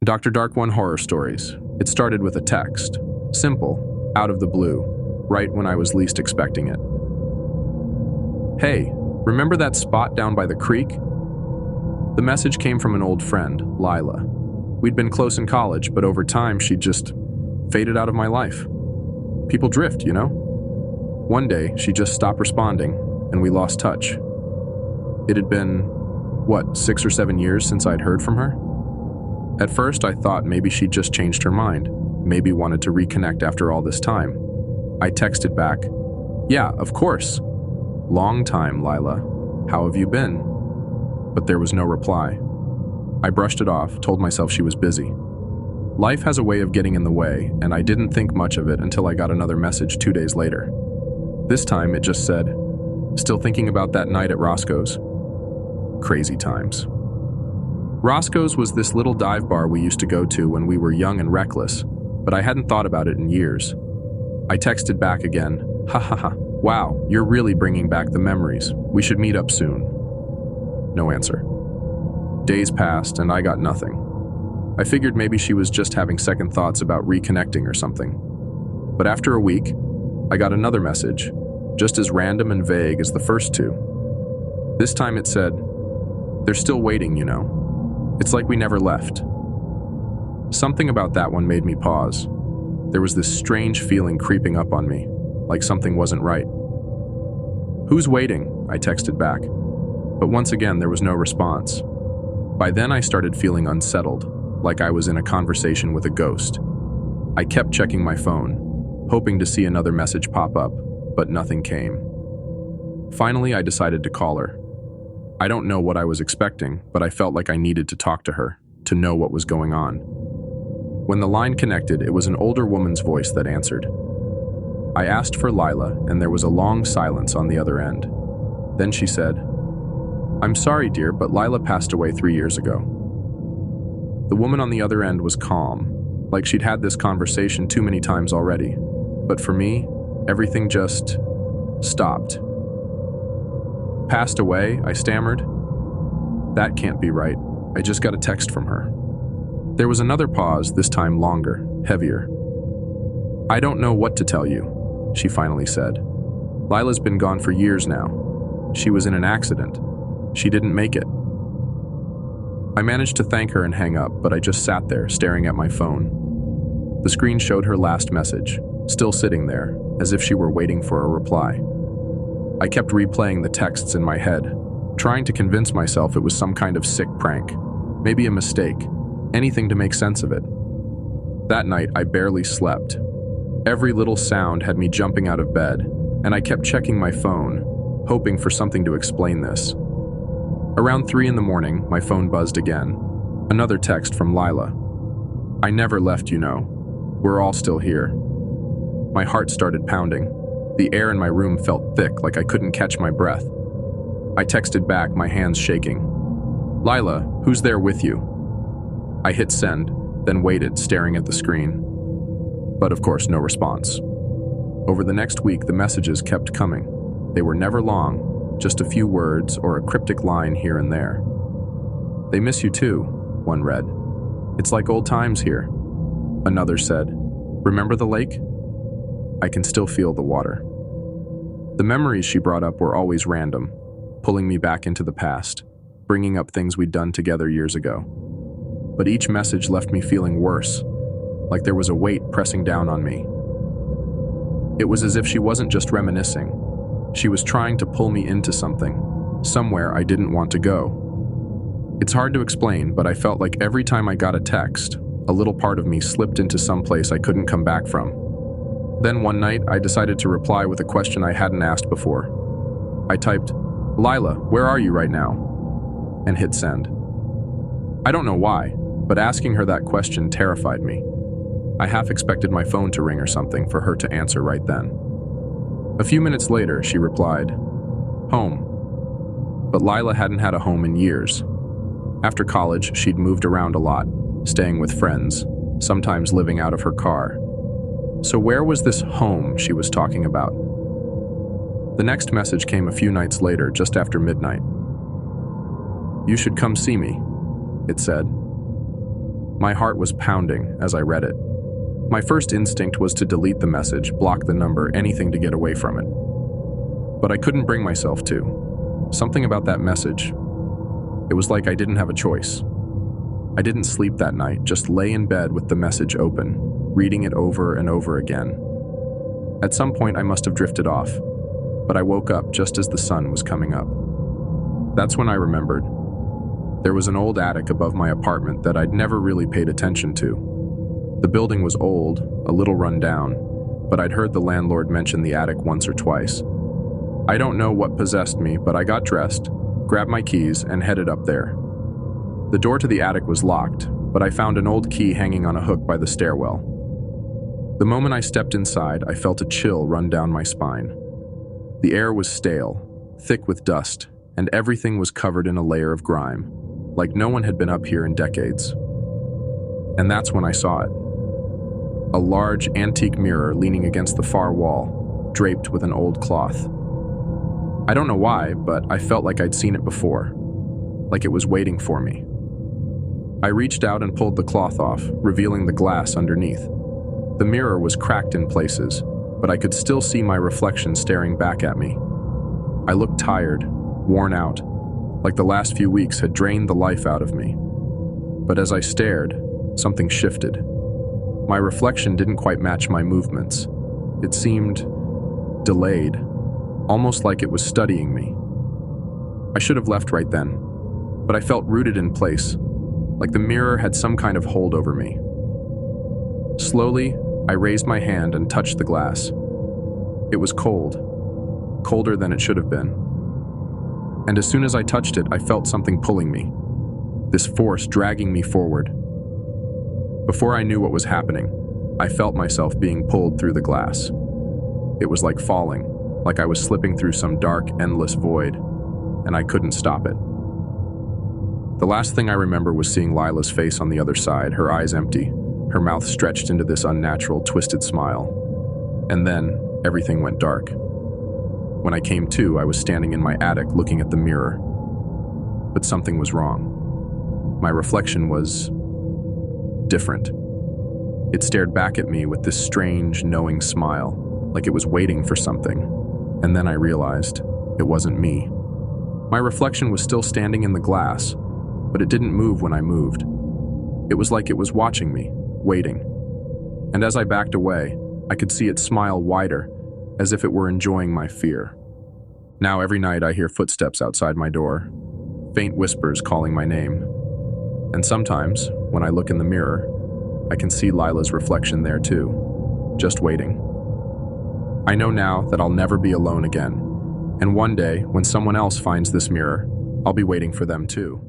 Dr. Dark One Horror Stories. It started with a text. Simple, out of the blue, right when I was least expecting it. Hey, remember that spot down by the creek? The message came from an old friend, Lila. We'd been close in college, but over time she'd just faded out of my life. People drift, you know? One day, she just stopped responding, and we lost touch. It had been, 6 or 7 years since I'd heard from her? At first, I thought maybe she'd just changed her mind, maybe wanted to reconnect after all this time. I texted back, "Yeah, of course. Long time, Lila. How have you been?" But there was no reply. I brushed it off, told myself she was busy. Life has a way of getting in the way, and I didn't think much of it until I got another message 2 days later. This time, it just said, "Still thinking about that night at Roscoe's?" Crazy times. Roscoe's was this little dive bar we used to go to when we were young and reckless, but I hadn't thought about it in years. I texted back again, "Ha ha ha, wow, you're really bringing back the memories. We should meet up soon." No answer. Days passed and I got nothing. I figured maybe she was just having second thoughts about reconnecting or something. But after a week, I got another message, just as random and vague as the first two. This time it said, "They're still waiting, you know. It's like we never left." Something about that one made me pause. There was this strange feeling creeping up on me, like something wasn't right. "Who's waiting?" I texted back. But once again, there was no response. By then, I started feeling unsettled, like I was in a conversation with a ghost. I kept checking my phone, hoping to see another message pop up, but nothing came. Finally, I decided to call her. I don't know what I was expecting, but I felt like I needed to talk to her, to know what was going on. When the line connected, it was an older woman's voice that answered. I asked for Lila, and there was a long silence on the other end. Then she said, "I'm sorry, dear, but Lila passed away 3 years ago." The woman on the other end was calm, like she'd had this conversation too many times already. But for me, everything just stopped. "Passed away?" I stammered. "That can't be right. I just got a text from her." There was another pause, this time longer, heavier. "I don't know what to tell you," she finally said. "Lila's been gone for years now. She was in an accident. She didn't make it." I managed to thank her and hang up, but I just sat there, staring at my phone. The screen showed her last message, still sitting there, as if she were waiting for a reply. I kept replaying the texts in my head, trying to convince myself it was some kind of sick prank, maybe a mistake, anything to make sense of it. That night, I barely slept. Every little sound had me jumping out of bed, and I kept checking my phone, hoping for something to explain this. Around 3 in the morning, my phone buzzed again. Another text from Lila. "I never left, you know. We're all still here." My heart started pounding. The air in my room felt thick, like I couldn't catch my breath. I texted back, my hands shaking. "Lila, who's there with you?" I hit send, then waited, staring at the screen. But of course, no response. Over the next week, the messages kept coming. They were never long, just a few words or a cryptic line here and there. "They miss you too," one read. "It's like old times here." Another said, "Remember the lake?" I can still feel the water. The memories she brought up were always random, pulling me back into the past, bringing up things we'd done together years ago. But each message left me feeling worse, like there was a weight pressing down on me. It was as if she wasn't just reminiscing. She was trying to pull me into something, somewhere I didn't want to go. It's hard to explain, but I felt like every time I got a text, a little part of me slipped into some place I couldn't come back from. Then one night, I decided to reply with a question I hadn't asked before. I typed, "Lila, where are you right now?" and hit send. I don't know why, but asking her that question terrified me. I half expected my phone to ring or something for her to answer right then. A few minutes later, she replied, "Home." But Lila hadn't had a home in years. After college, she'd moved around a lot, staying with friends, sometimes living out of her car. So where was this home she was talking about? The next message came a few nights later, just after midnight. "You should come see me," it said. My heart was pounding as I read it. My first instinct was to delete the message, block the number, anything to get away from it. But I couldn't bring myself to. Something about that message. It was like I didn't have a choice. I didn't sleep that night, just lay in bed with the message open, reading it over and over again. At some point, I must have drifted off, but I woke up just as the sun was coming up. That's when I remembered. There was an old attic above my apartment that I'd never really paid attention to. The building was old, a little run down, but I'd heard the landlord mention the attic once or twice. I don't know what possessed me, but I got dressed, grabbed my keys, and headed up there. The door to the attic was locked, but I found an old key hanging on a hook by the stairwell. The moment I stepped inside, I felt a chill run down my spine. The air was stale, thick with dust, and everything was covered in a layer of grime, like no one had been up here in decades. And that's when I saw it. A large, antique mirror leaning against the far wall, draped with an old cloth. I don't know why, but I felt like I'd seen it before, like it was waiting for me. I reached out and pulled the cloth off, revealing the glass underneath. The mirror was cracked in places, but I could still see my reflection staring back at me. I looked tired, worn out, like the last few weeks had drained the life out of me. But as I stared, something shifted. My reflection didn't quite match my movements. It seemed delayed, almost like it was studying me. I should have left right then, but I felt rooted in place, like the mirror had some kind of hold over me. Slowly, I raised my hand and touched the glass. It was cold, colder than it should have been. And as soon as I touched it, I felt something pulling me, this force dragging me forward. Before I knew what was happening, I felt myself being pulled through the glass. It was like falling, like I was slipping through some dark, endless void, and I couldn't stop it. The last thing I remember was seeing Lila's face on the other side, her eyes empty, her mouth stretched into this unnatural, twisted smile. And then, everything went dark. When I came to, I was standing in my attic looking at the mirror. But something was wrong. My reflection was different. It stared back at me with this strange, knowing smile, like it was waiting for something. And then I realized it wasn't me. My reflection was still standing in the glass, but it didn't move when I moved. It was like it was watching me, waiting. And as I backed away, I could see it smile wider, as if it were enjoying my fear. Now every night I hear footsteps outside my door, faint whispers calling my name. And sometimes, when I look in the mirror, I can see Lila's reflection there too, just waiting. I know now that I'll never be alone again, and one day, when someone else finds this mirror, I'll be waiting for them too.